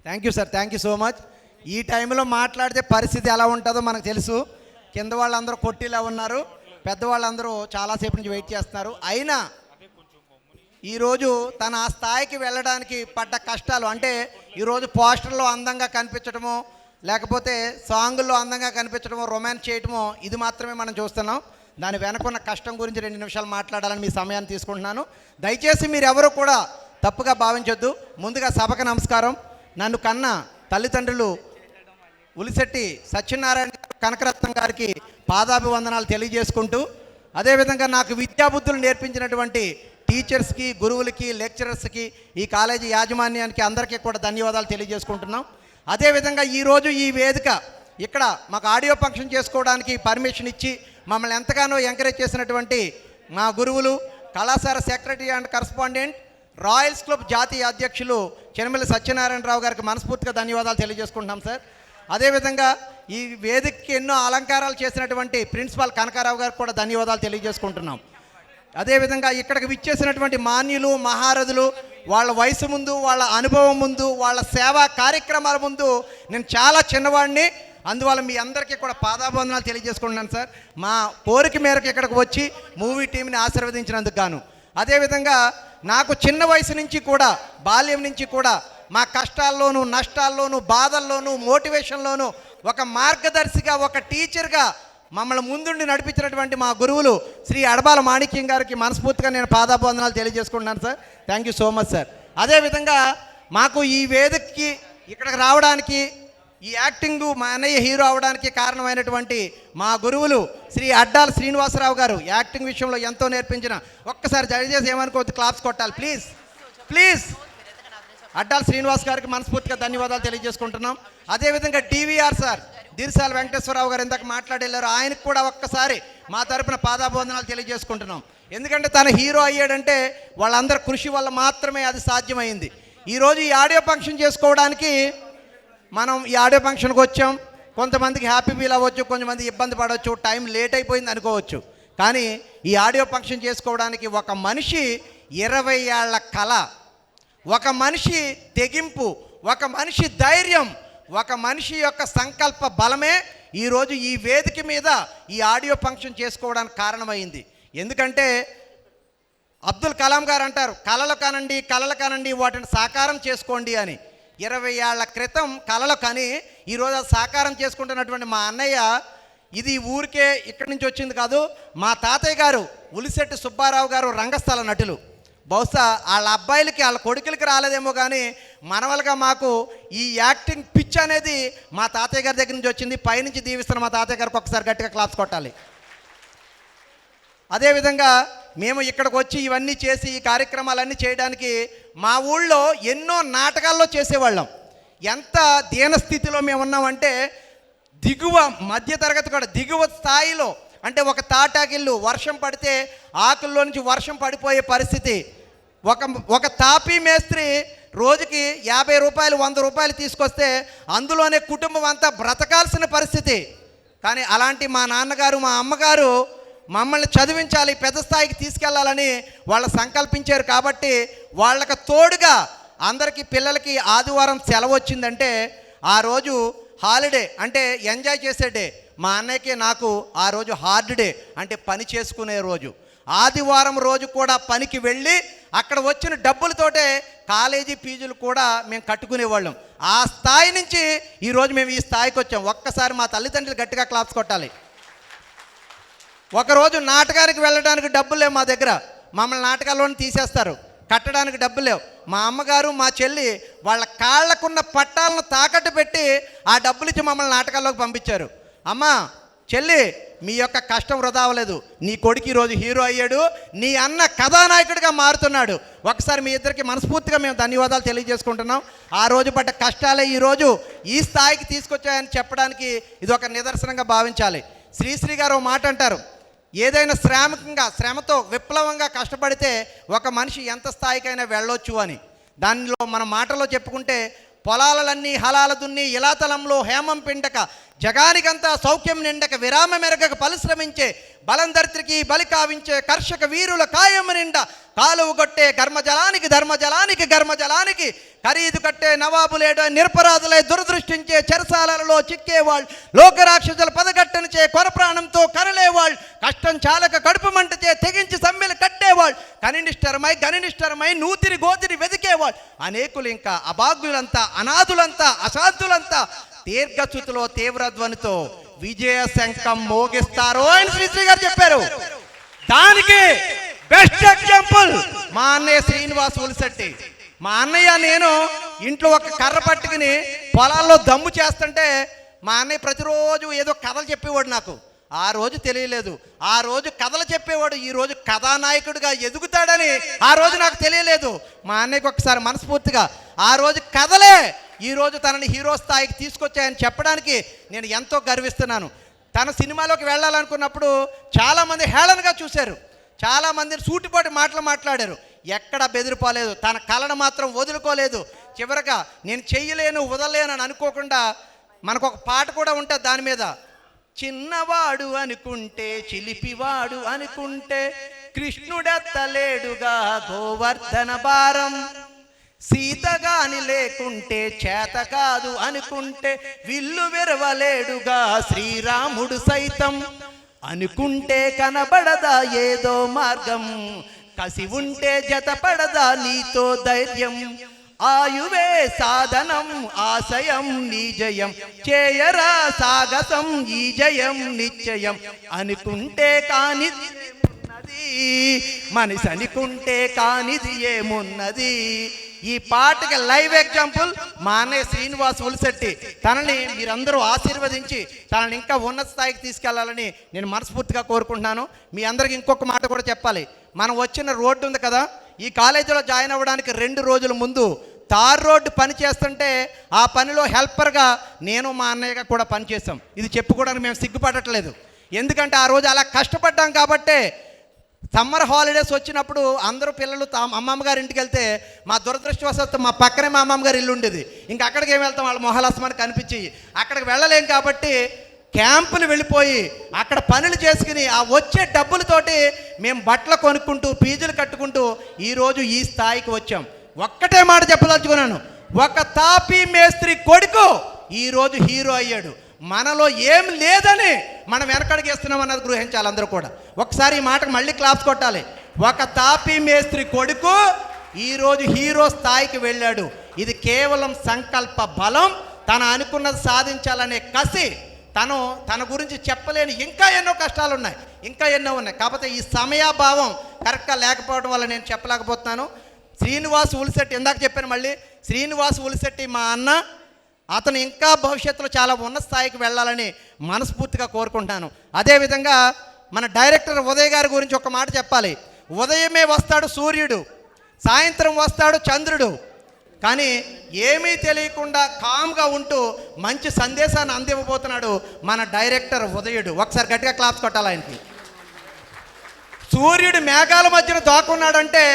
Thank you sir, thank you so much. ఈ టైంలో మాట్లాడితే పరిస్థితి ఎలా ఉంటుందో మనకు తెలుసు. కింద వాళ్ళందరూ కొట్టిలా ఉన్నారు, పెద్దవాళ్ళందరూ చాలాసేపు నుంచి వెయిట్ చేస్తున్నారు. అయినా ఈరోజు తన ఆ స్థాయికి వెళ్ళడానికి పడ్డ కష్టాలు, అంటే ఈరోజు పోస్టర్లో అందంగా కనిపించడమో, లేకపోతే సాంగుల్లో అందంగా కనిపించడమో, రొమాన్స్ చేయటమో, ఇది మాత్రమే మనం చూస్తున్నాం. దాని వెనకున్న కష్టం గురించి 2 నిమిషాలు మాట్లాడాలని మీ సమయాన్ని తీసుకుంటున్నాను. దయచేసి మీరు ఎవరు కూడా తప్పుగా భావించొద్దు. ముందుగా సభకు నమస్కారం. నన్ను కన్న తల్లిదండ్రులు ఉలిశెట్టి సత్యనారాయణ కనకరత్నం గారికి పాదాభివందనాలు తెలియజేసుకుంటూ, అదేవిధంగా నాకు విద్యాబుద్ధులు నేర్పించినటువంటి టీచర్స్కి, గురువులకి, లెక్చరర్స్కి, ఈ కాలేజీ యాజమాన్యానికి అందరికీ కూడా ధన్యవాదాలు తెలియజేసుకుంటున్నాం. అదేవిధంగా ఈరోజు ఈ వేదిక ఇక్కడ మాకు ఆడియో ఫంక్షన్ చేసుకోవడానికి పర్మిషన్ ఇచ్చి మమ్మల్ని ఎంతగానో ఎంకరేజ్ చేసినటువంటి మా గురువులు, కళాశాల secretary and correspondent, Royals club జాతీయ అధ్యక్షులు చెనమల్లి సత్యనారాయణరావు గారికి మనస్ఫూర్తిగా ధన్యవాదాలు తెలియజేసుకుంటున్నాం సార్. అదేవిధంగా ఈ వేదికకి ఎన్నో అలంకారాలు చేసినటువంటి ప్రిన్సిపాల్ కనకారావు గారికి కూడా ధన్యవాదాలు తెలియజేసుకుంటున్నాం. అదేవిధంగా ఇక్కడికి విచ్చేసినటువంటి మాన్యులు, మహారథులు, వాళ్ళ వయసు ముందు, వాళ్ళ అనుభవం ముందు, వాళ్ళ సేవా కార్యక్రమాల ముందు నేను చాలా చిన్నవాడిని. అందువల్ల మీ అందరికీ కూడా పాదాభివందనాలు తెలియజేసుకుంటున్నాను సార్. మా కోరిక మేరకు ఇక్కడికి వచ్చి మూవీ టీంని ఆశీర్వదించినందుకు గాను. అదేవిధంగా నాకు చిన్న వయసు నుంచి కూడా, బాల్యం నుంచి కూడా మా కష్టాల్లోనూ, నష్టాల్లోనూ, బాధల్లోనూ, మోటివేషన్లోనూ ఒక మార్గదర్శిగా, ఒక టీచర్గా మమ్మల్ని ముందుండి నడిపించినటువంటి మా గురువులు శ్రీ అడబాల మాణిక్యం గారికి మనస్ఫూర్తిగా నేను పాదాభివందనాలు తెలియజేసుకుంటున్నాను sir. Thank you so much sir. అదేవిధంగా మాకు ఈ వేదికకి ఇక్కడికి రావడానికి, ఈ యాక్టింగ్ మా అన్నయ్య హీరో అవడానికి కారణమైనటువంటి మా గురువులు శ్రీ అడ్డాల శ్రీనివాసరావు గారు, యాక్టింగ్ విషయంలో ఎంతో నేర్పించిన, ఒక్కసారి దయచేసి ఏమనుకోవద్దు, క్లాప్స్ కొట్టాలి ప్లీజ్ ప్లీజ్. అడ్డాల శ్రీనివాస్ గారికి మనస్ఫూర్తిగా ధన్యవాదాలు తెలియజేసుకుంటున్నాం. అదేవిధంగా డివిఆర్ సార్, దిర్సాల వెంకటేశ్వరరావు గారు ఇందాక మాట్లాడేళ్ళారు, ఆయనకు కూడా ఒక్కసారి మా తరపున పాదాభివందనాలు తెలియజేసుకుంటున్నాం. ఎందుకంటే తన హీరో అయ్యాడంటే వాళ్ళందరి కృషి వల్ల మాత్రమే అది సాధ్యమైంది. ఈరోజు ఈ ఆడియో ఫంక్షన్ చేసుకోవడానికి మనం ఈ ఆడియో ఫంక్షన్కి వచ్చాం. కొంతమందికి హ్యాపీ ఫీల్ అవ్వచ్చు, కొంతమంది ఇబ్బంది పడవచ్చు, టైం లేట్ అయిపోయింది అనుకోవచ్చు. కానీ ఈ ఆడియో ఫంక్షన్ చేసుకోవడానికి ఒక మనిషి 20 ఏళ్ల కళ, ఒక మనిషి తెగింపు, ఒక మనిషి ధైర్యం, ఒక మనిషి యొక్క సంకల్ప బలమే ఈరోజు ఈ వేదిక మీద ఈ ఆడియో ఫంక్షన్ చేసుకోవడానికి కారణమైంది. ఎందుకంటే అబ్దుల్ కలాం గారు అంటారు, కలలు కనండి, కలలు కనండి, వాటిని సాకారం చేసుకోండి అని. 20 ఏళ్ల క్రితం కలలు కని ఈరోజు సాకారం చేసుకుంటున్నటువంటి మా అన్నయ్య, ఇది ఊరికే ఇక్కడి నుంచి వచ్చింది కాదు. మా తాతయ్య గారు ఉలిశెట్టి సుబ్బారావు గారు రంగస్థల నటులు. బహుశా వాళ్ళ అబ్బాయిలకి, వాళ్ళ కొడుకులకి రాలేదేమో, కానీ మనవలుగా మాకు ఈ యాక్టింగ్ పిచ్ అనేది మా తాతయ్య గారి దగ్గర నుంచి వచ్చింది. పైనుంచి దీవిస్తున్న మా తాతయ్య గారికి ఒకసారి గట్టిగా క్లాప్స్ కొట్టాలి. అదేవిధంగా మేము ఇక్కడికి వచ్చి ఇవన్నీ చేసి ఈ కార్యక్రమాలన్నీ చేయడానికి మా ఊళ్ళో ఎన్నో నాటకాల్లో చేసేవాళ్ళం. ఎంత దీనస్థితిలో మేము ఉన్నామంటే, దిగువ మధ్యతరగతి కూడా దిగువ స్థాయిలో, అంటే ఒక తాటాకిల్లు వర్షం పడితే ఆకుల్లో నుంచి వర్షం పడిపోయే పరిస్థితి. ఒక తాపీ మేస్త్రి రోజుకి 50 రూపాయలు, 100 రూపాయలు తీసుకొస్తే అందులోనే కుటుంబం అంతా బ్రతకాల్సిన పరిస్థితి. కానీ అలాంటి మా నాన్నగారు, మా అమ్మగారు మమ్మల్ని చదివించాలి, పెద్ద స్థాయికి తీసుకెళ్లాలని వాళ్ళు సంకల్పించారు. కాబట్టి వాళ్ళకి తోడుగా అందరికీ, పిల్లలకి ఆదివారం సెలవు వచ్చిందంటే ఆ రోజు హాలిడే, అంటే ఎంజాయ్ చేసే డే. మా అన్నయ్యకి నాకు ఆ రోజు హార్డ్ డే, అంటే పని చేసుకునే రోజు. ఆదివారం రోజు కూడా పనికి వెళ్ళి అక్కడ వచ్చిన డబ్బులతోటే కాలేజీ ఫీజులు కూడా మేము కట్టుకునేవాళ్ళం. ఆ స్థాయి నుంచి ఈరోజు మేము ఈ స్థాయికి వచ్చాం. ఒక్కసారి మా తల్లిదండ్రులు గట్టిగా క్లాప్స్ కొట్టాలి. ఒకరోజు నాటకానికి వెళ్ళడానికి డబ్బులు లేవు మా దగ్గర, మమ్మల్ని నాటకాల్లోనే తీసేస్తారు, కట్టడానికి డబ్బులు లేవు. మా అమ్మగారు, మా చెల్లి వాళ్ళ కాళ్లకున్న పట్టాలను తాకట్టు పెట్టి ఆ డబ్బులు ఇచ్చి మమ్మల్ని నాటకాల్లోకి పంపించారు. అమ్మా, చెల్లి, మీ యొక్క కష్టం వృధా అవ్వలేదు. నీ కొడుకు ఈరోజు హీరో అయ్యాడు, నీ అన్న కథానాయకుడిగా మారుతున్నాడు. ఒకసారి మీ ఇద్దరికి మనస్ఫూర్తిగా మేము ధన్యవాదాలు తెలియజేసుకుంటున్నాం. ఆ రోజు పడ్డ కష్టాలే ఈరోజు ఈ స్థాయికి తీసుకొచ్చాయని చెప్పడానికి ఇది ఒక నిదర్శనంగా భావించాలి. శ్రీశ్రీ గారు మాట అంటారు, ఏదైనా శ్రమతో విప్లవంగా కష్టపడితే ఒక మనిషి ఎంత స్థాయికైనా వెళ్ళొచ్చు అని. దానిలో మన మాటలో చెప్పుకుంటే, పొలాలన్నీ హలాల దున్ని ఇలాతలంలో హేమం పిండక జగానికంతా సౌఖ్యం నిండక విరామ మెరగక పరిశ్రమించే బలందరిత్రికి బలి కావించే కర్షక వీరుల కాయము నిండా కాలువ కొట్టే ధర్మజలానికి ఖరీదు కట్టే నవాబులేడు నిరపరాధులై దురదృష్టించే చెరసాలలో చిక్కేవాళ్ళు లోకరాక్షసుల పదగట్టనిచే కొర ప్రాణంతో కరలేవాళ్ళు కష్టం చాలక కడుపు మంటచే తెగించి సమ్మెలు కట్టేవాళ్ళు గనినిష్టరమై నూతిని గోతిని వెతికేవాళ్ళు అనేకులు, ఇంకా అభాగ్యులంతా అనాథులంతా అసాధులంతా దీర్ఘచ్యుతిలో తీవ్రధ్వనితో విజయ శంఖం మోగిస్తారు అని శ్రీశ్రీ గారు చెప్పారు. దానికి బెస్ట్ ఎగ్జాంపుల్ మా అన్నయ్య శ్రీనివాస్ ఉలిశెట్టి. మా అన్నయ్య నేను ఇంట్లో ఒక కర్ర పట్టుకుని పొలాల్లో దమ్ము చేస్తుంటే మా అన్నయ్య ప్రతిరోజు ఏదో కథలు చెప్పేవాడు. నాకు ఆ రోజు తెలియలేదు. ఆ రోజు కథలు చెప్పేవాడు ఈ రోజు కథానాయకుడిగా ఎదుగుతాడని ఆ రోజు నాకు తెలియలేదు. మా అన్నయ్యకి ఒకసారి మనస్ఫూర్తిగా ఆ రోజు కథలే ఈరోజు తనని హీరో స్థాయికి తీసుకొచ్చాయని చెప్పడానికి నేను ఎంతో గర్విస్తున్నాను. తన సినిమాలోకి వెళ్ళాలనుకున్నప్పుడు చాలామంది హేళనగా చూశారు, చాలామందిని సూటిపోటి మాటలు మాట్లాడారు. ఎక్కడ బెదిరిపోలేదు, తన కళను మాత్రం వదులుకోలేదు. చివరగా నేను చెయ్యలేను వదలలేను అని అనుకోకుండా మనకు ఒక పాట కూడా ఉంటుంది దాని మీద. చిన్నవాడు అనుకుంటే చిలిపివాడు అనుకుంటే కృష్ణుడెత్తలేడుగా గోవర్ధన భారం, సీతగాని లేకుంటే చేత కాదు అనుకుంటే విల్లు విరవలేడుగా శ్రీరాముడు సైతం, అనుకుంటే కనబడదా ఏదో మార్గం, కసి ఉంటే జతపడదా నీతో ధైర్యం, ఆయువే సాధనం ఆశయం నీ జయం, చేయరా సాగసం ఈ జయం నిశ్చయం, అనుకుంటే కాని మనిషి అనుకుంటే కానిది ఏమున్నది. ఈ పాటకి లైవ్ ఎగ్జాంపుల్ మా అన్నయ్య శ్రీనివాస్ ఉలిశెట్టి. తనని మీరందరూ ఆశీర్వదించి తనని ఇంకా ఉన్నత స్థాయికి తీసుకెళ్లాలని నేను మనస్ఫూర్తిగా కోరుకుంటున్నాను. మీ అందరికి ఇంకొక మాట కూడా చెప్పాలి. మనం వచ్చిన రోడ్డు ఉంది కదా, ఈ కాలేజీలో జాయిన్ అవ్వడానికి 2 రోజుల ముందు తార్ రోడ్డు పని చేస్తుంటే ఆ పనిలో హెల్పర్గా నేను మా అన్నయ్యగా కూడా పనిచేస్తాం. ఇది చెప్పుకోవడానికి మేము సిగ్గుపడట్లేదు, ఎందుకంటే ఆ రోజు అలా కష్టపడ్డాం కాబట్టే. సమ్మర్ హాలిడేస్ వచ్చినప్పుడు అందరూ పిల్లలు అమ్మమ్మ గారి ఇంటికి వెళ్తే మా దురదృష్టవశాత్తు మా పక్కనే మా అమ్మమ్మ గారి ఇల్లు ఉండేది. ఇంకా అక్కడికి ఏమి వెళ్తాం, వాళ్ళ మొహలాస్మానికి కనిపించి అక్కడికి వెళ్ళలేం కాబట్టి క్యాంపులు వెళ్ళిపోయి అక్కడ పనులు చేసుకుని ఆ వచ్చే డబ్బులతోటి మేము బట్టలు కొనుక్కుంటూ ఫీజులు కట్టుకుంటూ ఈరోజు ఈ స్థాయికి వచ్చాం. ఒక్కటే మాట చెప్పదలుచుకున్నాను, ఒక తాపీ మేస్త్రి కొడుకు ఈరోజు హీరో అయ్యాడు. మనలో ఏం లేదని మనం వెనకడికి వేస్తున్నాం అన్నది గ్రహించాలి అందరూ కూడా. ఒకసారి ఈ మాటకు మళ్ళీ క్లాప్స్ కొట్టాలి. ఒక తాపీ మేస్త్రి కొడుకు ఈరోజు హీరో స్థాయికి వెళ్ళాడు. ఇది కేవలం సంకల్ప బలం, తను అనుకున్నది సాధించాలనే కసి. తన గురించి చెప్పలేని ఇంకా ఎన్నో కష్టాలు ఉన్నాయి, ఇంకా ఎన్నో ఉన్నాయి. కాకపోతే ఈ సమయాభావం కరెక్ట్గా లేకపోవడం వల్ల నేను చెప్పలేకపోతున్నాను. శ్రీనివాస్ ఉలిశెట్టి ఇందాక చెప్పాను, మళ్ళీ శ్రీనివాస్ ఉలిశెట్టి మా అన్న. అతను ఇంకా భవిష్యత్తులో చాలా ఉన్నత స్థాయికి వెళ్ళాలని మనస్ఫూర్తిగా కోరుకుంటాను. అదేవిధంగా మన డైరెక్టర్ ఉదయ్ గారి గురించి ఒక మాట చెప్పాలి. ఉదయమే వస్తాడు సూర్యుడు, సాయంత్రం వస్తాడు చంద్రుడు, కానీ ఏమీ తెలియకుండా కామ్గా ఉంటూ మంచి సందేశాన్ని అందివ్వబోతున్నాడు మన డైరెక్టర్ ఉదయుడు. ఒకసారి గట్టిగా క్లాప్స్ కొట్టాలి ఆయనకి. సూర్యుడు మేఘాల మధ్యన దాక్కున్నాడంటే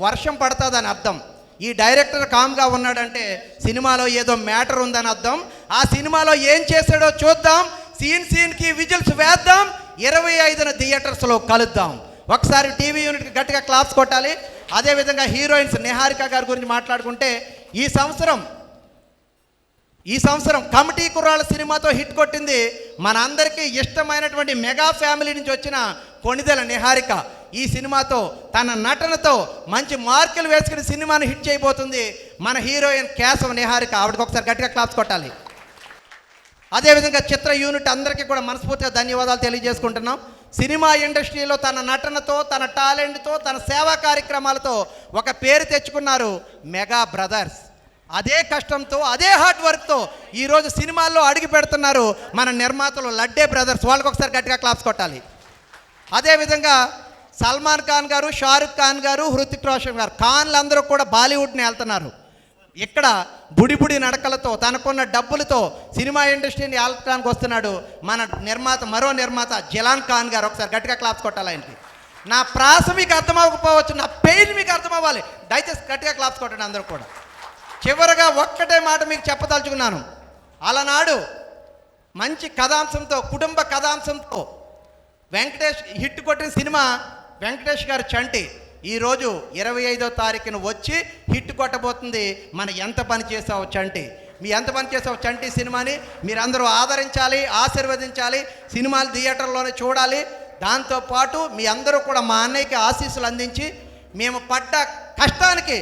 వర్షం పడుతుందని అర్థం. ఈ డైరెక్టర్ కామ్గా ఉన్నాడంటే సినిమాలో ఏదో మ్యాటర్ ఉందని అర్థం. ఆ సినిమాలో ఏం చేశాడో చూద్దాం. సీన్కి విజిల్స్ వేద్దాం. 25న థియేటర్స్లో కలుద్దాం. ఒకసారి టీవీ యూనిట్కి గట్టిగా క్లాప్స్ కొట్టాలి. అదేవిధంగా హీరోయిన్స్ నిహారిక గారి గురించి మాట్లాడుకుంటే ఈ సంవత్సరం కమిటీ కుర్రాళ్ళ సినిమాతో హిట్ కొట్టింది. మన అందరికీ ఇష్టమైనటువంటి మెగా ఫ్యామిలీ నుంచి వచ్చిన కొణిదెల నిహారిక ఈ సినిమాతో తన నటనతో మంచి మార్కులు వేసుకుని సినిమాను హిట్ చేయబోతుంది మన హీరోయిన్ కేశవ నిహారిక. ఆవిడకి ఒకసారి గట్టిగా క్లాప్స్ కొట్టాలి. అదేవిధంగా చిత్ర యూనిట్ అందరికీ కూడా మనస్ఫూర్తిగా ధన్యవాదాలు తెలియజేసుకుంటున్నాం. సినిమా ఇండస్ట్రీలో తన నటనతో, తన టాలెంట్తో, తన సేవా కార్యక్రమాలతో ఒక పేరు తెచ్చుకున్నారు మెగా బ్రదర్స్. అదే కష్టంతో, అదే హార్డ్ వర్క్తో ఈరోజు సినిమాల్లో అడుగు పెడుతున్నారు మన నిర్మాతలు లడ్డే బ్రదర్స్. వాళ్ళకి ఒకసారి గట్టిగా క్లాప్స్ కొట్టాలి. అదేవిధంగా సల్మాన్ ఖాన్ గారు, షారుఖ్ ఖాన్ గారు, హృతిక్ రోషన్ గారు, ఖాన్లందరూ కూడా బాలీవుడ్ని వెళ్తున్నారు. ఇక్కడ బుడి నడకలతో, తనకున్న డబ్బులతో సినిమా ఇండస్ట్రీని ఆల్చడానికి వస్తున్నాడు మన మరో నిర్మాత జలాన్ ఖాన్ గారు. ఒకసారి గట్టిగా క్లాప్స్ కొట్టాలి ఆయనకి. నా ప్రాస మీకు అర్థమవ్వకపోవచ్చు, నా పెయిన్ మీకు అర్థమవ్వాలి. దయచేసి గట్టిగా క్లాప్స్ కొట్టండి అందరూ కూడా. చివరగా ఒక్కటే మాట మీకు చెప్పదలుచుకున్నాను. అలనాడు మంచి కథాంశంతో, కుటుంబ కథాంశంతో వెంకటేష్ హిట్ కొట్టిన సినిమా వెంకటేష్ గారి చంటి. ఈరోజు 25వ తారీఖున వచ్చి హిట్ కొట్టబోతుంది. మన ఎంత పని చేసావు చంటి, మీ ఎంత పని చేసావు చంటి సినిమాని మీరందరూ ఆదరించాలి, ఆశీర్వదించాలి, సినిమాలు థియేటర్లోనే చూడాలి. దాంతోపాటు మీ అందరూ కూడా మా అన్నయ్యకి ఆశీస్సులు అందించి, మేము పడ్డ కష్టానికి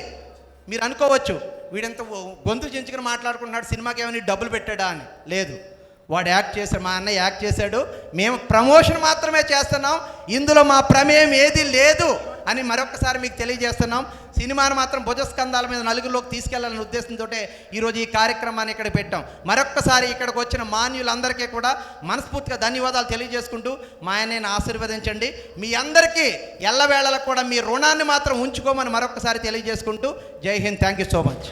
మీరు అనుకోవచ్చు వీడంత గొంతు చించుకుని మాట్లాడుకుంటున్నాడు, సినిమాకి ఏమైనా డబ్బులు పెట్టాడా అని. లేదు, వాడు యాక్ట్ చేశాడు, మా అన్నయ్య యాక్ట్ చేశాడు. మేము ప్రమోషన్ మాత్రమే చేస్తున్నాం, ఇందులో మా ప్రమేయం ఏది లేదు అని మరొకసారి మీకు తెలియజేస్తున్నాం. సినిమాను మాత్రం భుజస్కంధాల మీద నలుగురిలోకి తీసుకెళ్లాలనే ఉద్దేశంతో ఈరోజు ఈ కార్యక్రమాన్ని ఇక్కడ పెట్టాం. మరొక్కసారి ఇక్కడికి వచ్చిన మాన్యులందరికీ కూడా మనస్ఫూర్తిగా ధన్యవాదాలు తెలియజేసుకుంటూ మా ఆయనని ఆశీర్వదించండి. మీ అందరికీ ఎల్లవేళలకు కూడా మీ రుణాన్ని మాత్రం ఉంచుకోమని మరొకసారి తెలియజేసుకుంటూ జై Hind. Thank you so much.